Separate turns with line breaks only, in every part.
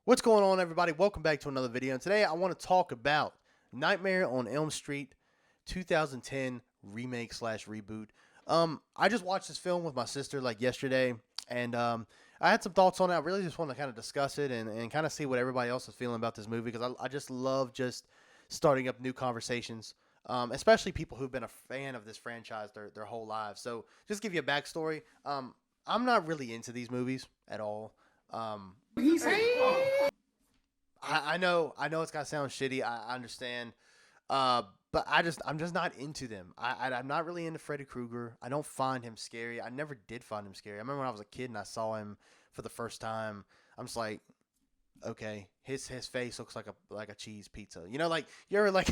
What's going on, everybody? Welcome back to another video. And today I want to talk about Nightmare on Elm Street 2010 remake slash reboot. I just watched this film with my sister like yesterday, and I had some thoughts on it. I really just want to kind of discuss it and kind of see what everybody else is feeling about this movie because I just love just starting up new conversations, especially people who've been a fan of this franchise their whole lives. So, just give you a backstory. I'm not really into these movies at all.
He's
I know it's gonna sound shitty. I understand, but I'm just not into them. I'm not really into Freddy Krueger. I don't find him scary. I never did find him scary. I remember when I was a kid and I saw him for the first time. I'm just like, okay, his face looks like a cheese pizza. You know, like you ever like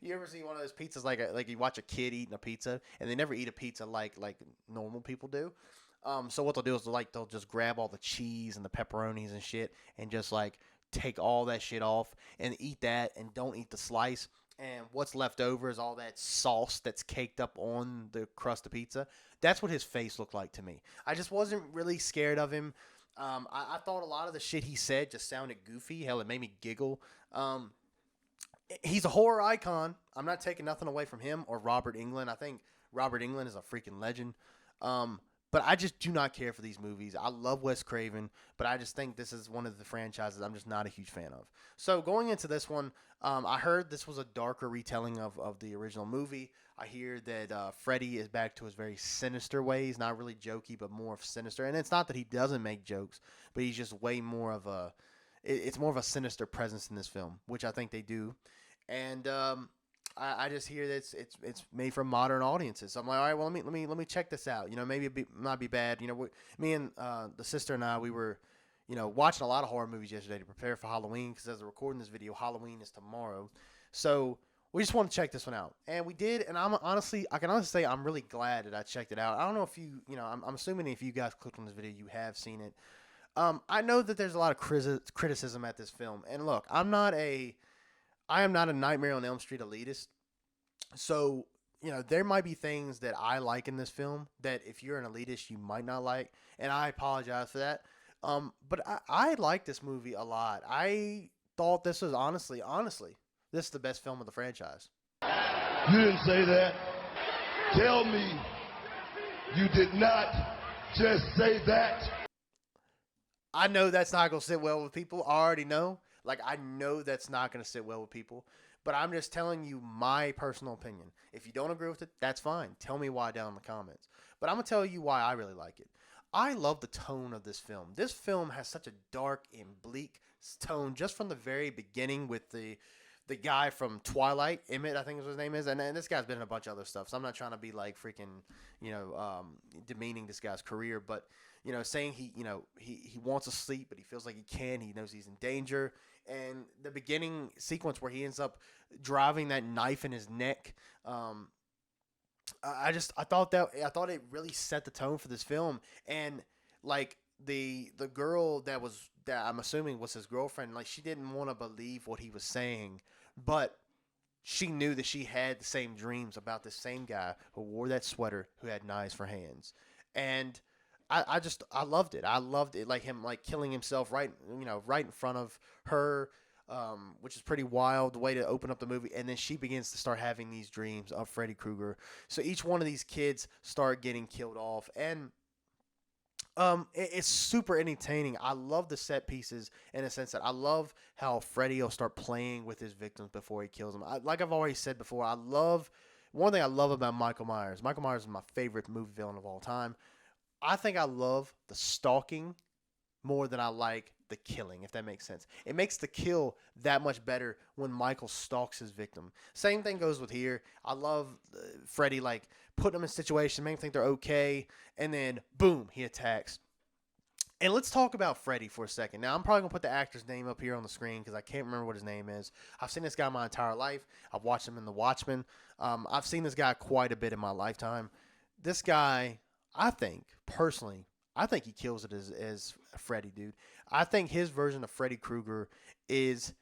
you ever see one of those pizzas like you watch a kid eating a pizza and they never eat a pizza like normal people do. So what they'll do is they'll just grab all the cheese and the pepperonis and shit and just like take all that shit off and eat that and don't eat the slice. And what's left over is all that sauce that's caked up on the crust of pizza. That's what his face looked like to me. I just wasn't really scared of him. I thought a lot of the shit he said just sounded goofy. Hell, it made me giggle. He's a horror icon. I'm not taking nothing away from him or Robert Englund. I think Robert Englund is a freaking legend. But I just do not care for these movies. I love Wes Craven, but I just think this is one of the franchises I'm just not a huge fan of. So going into this one, I heard this was a darker retelling of the original movie. I hear that Freddy is back to his very sinister ways, not really jokey, but more of sinister. And it's not that he doesn't make jokes, but he's just way more of a. It's more of a sinister presence in this film, which I think they do. And I just hear that it's made for modern audiences. So I'm like, all right, well let me check this out. You know, maybe it not be bad. You know, me and the sister and I, we were, watching a lot of horror movies yesterday to prepare for Halloween because as we're recording this video, Halloween is tomorrow. So we just want to check this one out, and we did. And I can honestly say I'm really glad that I checked it out. I don't know if I'm assuming if you guys clicked on this video, you have seen it. I know that there's a lot of criticism at this film, and look, I am not a Nightmare on Elm Street elitist. So, there might be things that I like in this film that if you're an elitist, you might not like. And I apologize for that. But I like this movie a lot. I thought this was honestly, this is the best film of the franchise.
You didn't say that. Tell me you did not just say that.
I know that's not going to sit well with people. I already know. Like, I know that's not going to sit well with people. But I'm just telling you my personal opinion. If you don't agree with it, that's fine. Tell me why down in the comments. But I'm going to tell you why I really like it. I love the tone of this film. This film has such a dark and bleak tone just from the very beginning with the guy from Twilight, Emmett, I think is what his name is. And this guy's been in a bunch of other stuff. So I'm not trying to be like freaking, demeaning this guy's career. But, saying he wants to sleep, but he feels like he can. He knows he's in danger. And the beginning sequence where he ends up driving that knife in his neck, I thought it really set the tone for this film. And like the girl that I'm assuming was his girlfriend, like she didn't want to believe what he was saying, but she knew that she had the same dreams about the same guy who wore that sweater, who had knives for hands. And I loved it. I loved it, like him like killing himself right in front of her, which is pretty wild, the way to open up the movie. And then she begins to start having these dreams of Freddy Krueger. So each one of these kids start getting killed off, and it's super entertaining. I love the set pieces in a sense that I love how Freddy will start playing with his victims before he kills them. Like I've already said before, one thing I love about Michael Myers. Michael Myers is my favorite movie villain of all time. I think I love the stalking more than I like the killing, if that makes sense. It makes the kill that much better when Michael stalks his victim. Same thing goes with here. I love Freddy, like, putting them in a situation, making them think they're okay, and then, boom, he attacks. And let's talk about Freddy for a second. Now, I'm probably going to put the actor's name up here on the screen because I can't remember what his name is. I've seen this guy my entire life. I've watched him in The Watchmen. I've seen this guy quite a bit in my lifetime. This guy, I think he kills it as Freddy, dude. I think his version of Freddy Krueger is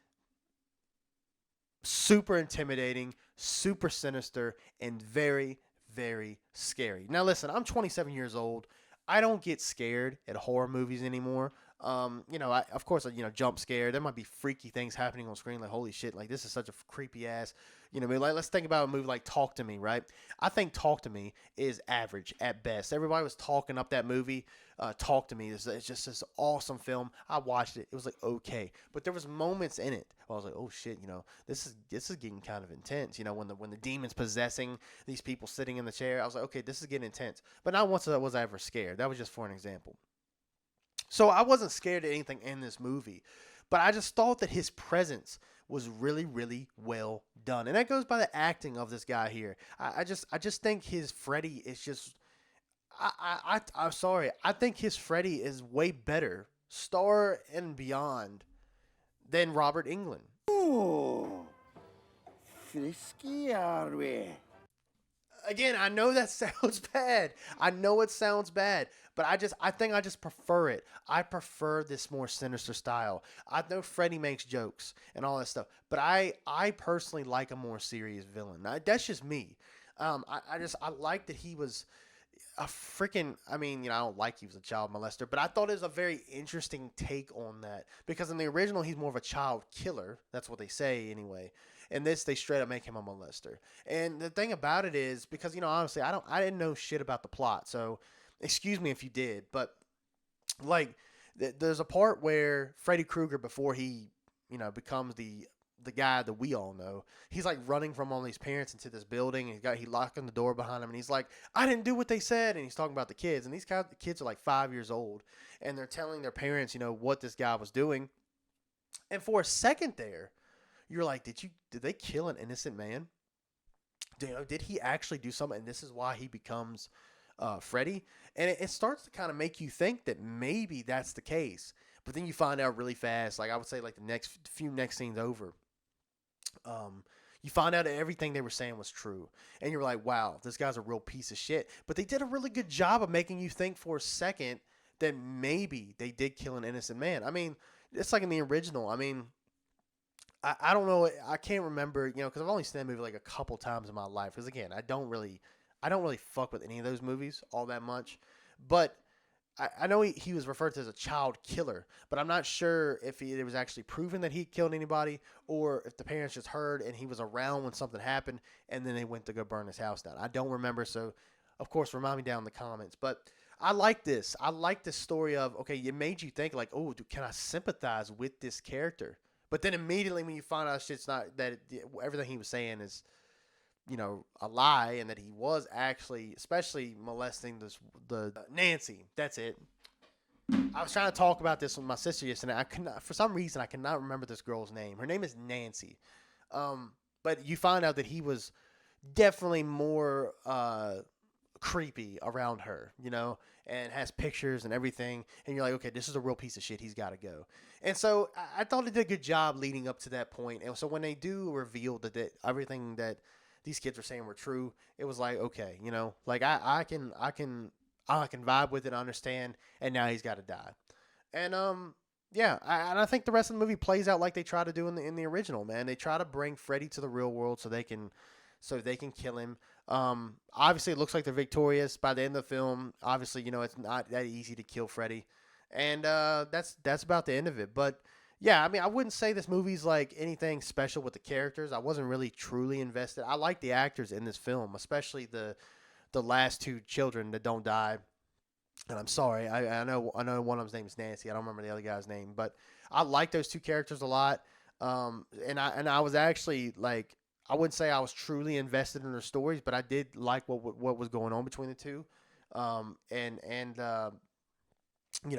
super intimidating, super sinister, and very, very scary. Now, listen, I'm 27 years old. I don't get scared at horror movies anymore. Of course, jump scare. There might be freaky things happening on screen, like holy shit, like this is such a creepy ass. Like let's think about a movie like Talk to Me, right? I think Talk to Me is average at best. Everybody was talking up that movie. Talk to Me. It's just this awesome film. I watched it. It was like okay, but there was moments in it where I was like, oh shit, this is getting kind of intense. When the demon's possessing these people sitting in the chair, I was like, okay, this is getting intense. But not once was I ever scared. That was just for an example. So I wasn't scared of anything in this movie, but I just thought that his presence was really, really well done, and that goes by the acting of this guy here. I just think his Freddy is just. I'm sorry. I think his Freddy is way better, star and beyond, than Robert Englund.
Oh, frisky are we?
Again, I know that sounds bad. I know it sounds bad, but I think I just prefer it. I prefer this more sinister style. I know Freddy makes jokes and all that stuff, but I personally like a more serious villain. That's just me. I like that he was a freaking, I don't like he was a child molester, but I thought it was a very interesting take on that, because in the original, he's more of a child killer. That's what they say anyway. In this, they straight up make him a molester. And the thing about it is, because, honestly, I didn't know shit about the plot, so excuse me if you did, but, like, there's a part where Freddy Krueger, before he, becomes the guy that we all know, he's like running from all these parents into this building, and he locking the door behind him, and he's like, I didn't do what they said, and he's talking about the kids, and these kids are like 5 years old, and they're telling their parents, what this guy was doing, and for a second there, you're like, did they kill an innocent man? Did he actually do something, and this is why he becomes Freddy? And it starts to kind of make you think that maybe that's the case, but then you find out really fast, like I would say like the next scenes over, you find out that everything they were saying was true. And you're like, wow, this guy's a real piece of shit. But they did a really good job of making you think for a second that maybe they did kill an innocent man. It's like in the original. I don't know. I can't remember, because I've only seen that movie like a couple times in my life. Because again, I don't really fuck with any of those movies all that much. But I know he was referred to as a child killer, but I'm not sure if it was actually proven that he killed anybody, or if the parents just heard and he was around when something happened and then they went to go burn his house down. I don't remember, so of course remind me down in the comments. But I like this. I like this story of, okay, it made you think like, oh, can I sympathize with this character? But then immediately when you find out shit's not, that everything he was saying is, a lie, and that he was actually, especially molesting the Nancy. That's it. I was trying to talk about this with my sister yesterday. For some reason, I cannot remember this girl's name. Her name is Nancy. But you find out that he was definitely more creepy around her, and has pictures and everything. And you're like, okay, this is a real piece of shit. He's got to go. And so I thought they did a good job leading up to that point. And so when they do reveal that everything that these kids were saying were true, it was like, okay, like I can vibe with it, understand, and now he's got to die. And yeah, I think the rest of the movie plays out like they try to do in the original, man. They try to bring Freddy to the real world so they can kill him. Obviously it looks like they're victorious by the end of the film. Obviously, it's not that easy to kill Freddy. And that's about the end of it. But yeah, I wouldn't say this movie's like anything special with the characters. I wasn't really truly invested. I like the actors in this film, especially the last two children that don't die. And I'm sorry, I know one of them's name is Nancy. I don't remember the other guy's name, but I like those two characters a lot. And I was actually like, I wouldn't say I was truly invested in their stories, but I did like what was going on between the two.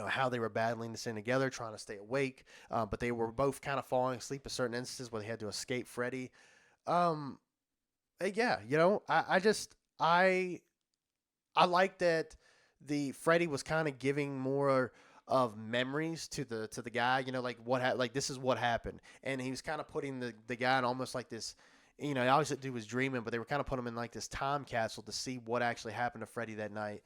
How they were battling this thing together, trying to stay awake, but they were both kind of falling asleep at certain instances where they had to escape Freddy. Yeah, I like that the Freddy was kind of giving more of memories to the guy, like like this is what happened, and he was kind of putting the guy in almost like this. I always thought the dude was dreaming, but they were kind of putting him in like this time capsule to see what actually happened to Freddy that night.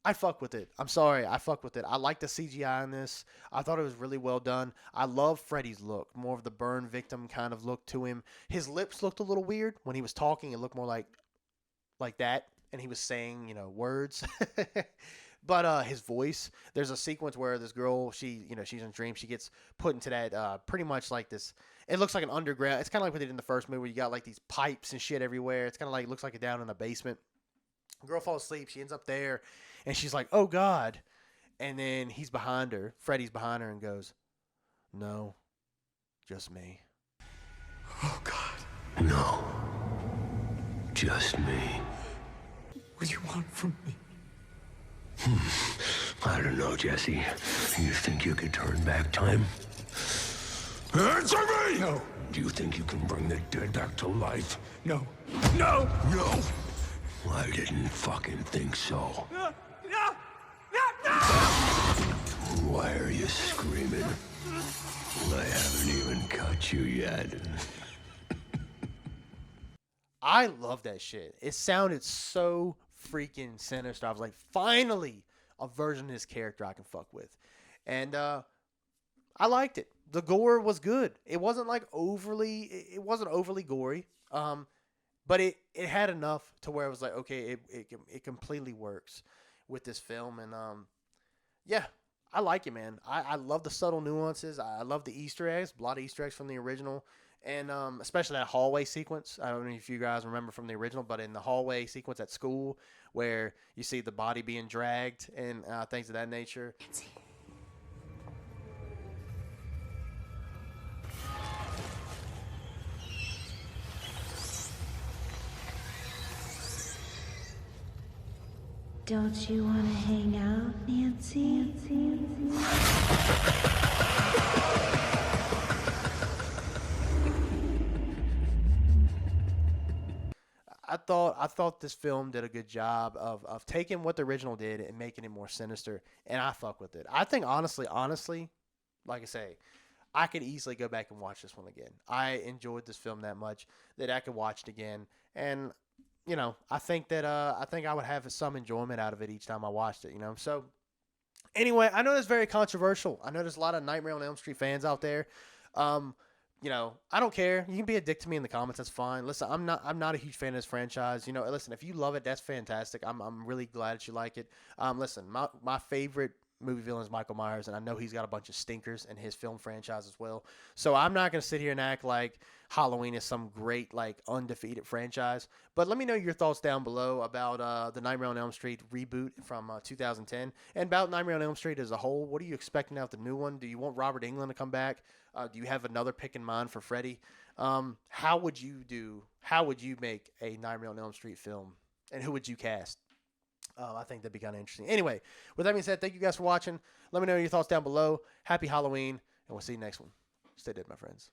I fuck with it. I'm sorry, I fuck with it. I like the CGI in this. I thought it was really well done. I love Freddy's look, more of the burn victim kind of look to him. His lips looked a little weird when he was talking. It looked more like that, and he was saying, words. But his voice, there's a sequence where this girl, she's in a dream, she gets put into that pretty much like this. It looks like an underground. It's kind of like what they did in the first movie, where you got like these pipes and shit everywhere. It's kind of like, looks like it down in a basement. Girl falls asleep. She ends up there, and she's like, "Oh God!" And then he's behind her. Freddy's behind her, and goes, "No, just me."
Oh, God.
No. Just me.
What do you want from me?
I don't know, Jesse. You think you could turn back time? Answer me!
No.
Do you think you can bring the dead back to life?
No.
No! No! I didn't fucking think so.
No! No! No!
Why are you screaming? I haven't even cut you yet.
I love that shit. It sounded so freaking sinister. I was like, finally, a version of this character I can fuck with. And I liked it. The gore was good. It wasn't like it wasn't overly gory. But it had enough to where it was like, okay, it completely works with this film. And yeah, I like it, man. I love the subtle nuances. I love the Easter eggs. A lot of Easter eggs from the original. And especially that hallway sequence. I don't know if you guys remember from the original, but in the hallway sequence at school where you see the body being dragged and things of that nature.
Don't you want to hang out, Nancy?
I thought this film did a good job of taking what the original did and making it more sinister, and I fuck with it. I think honestly, like I say, I could easily go back and watch this one again. I enjoyed this film that much that I could watch it again, and I think that I would have some enjoyment out of it each time I watched it. So anyway, I know that's very controversial. I know there's a lot of Nightmare on Elm Street fans out there. I don't care. You can be a dick to me in the comments. That's fine. Listen, I'm not a huge fan of this franchise. Listen, if you love it, that's fantastic. I'm really glad that you like it. Listen, my favorite movie villain is Michael Myers, and I know he's got a bunch of stinkers in his film franchise as well. So I'm not going to sit here and act like Halloween is some great, like, undefeated franchise. But let me know your thoughts down below about the Nightmare on Elm Street reboot from 2010 and about Nightmare on Elm Street as a whole. What are you expecting out of the new one? Do you want Robert Englund to come back? Do you have another pick in mind for Freddy? How would you make a Nightmare on Elm Street film? And who would you cast? I think that'd be kind of interesting. Anyway, with that being said, thank you guys for watching. Let me know your thoughts down below. Happy Halloween, and we'll see you next one. Stay dead, my friends.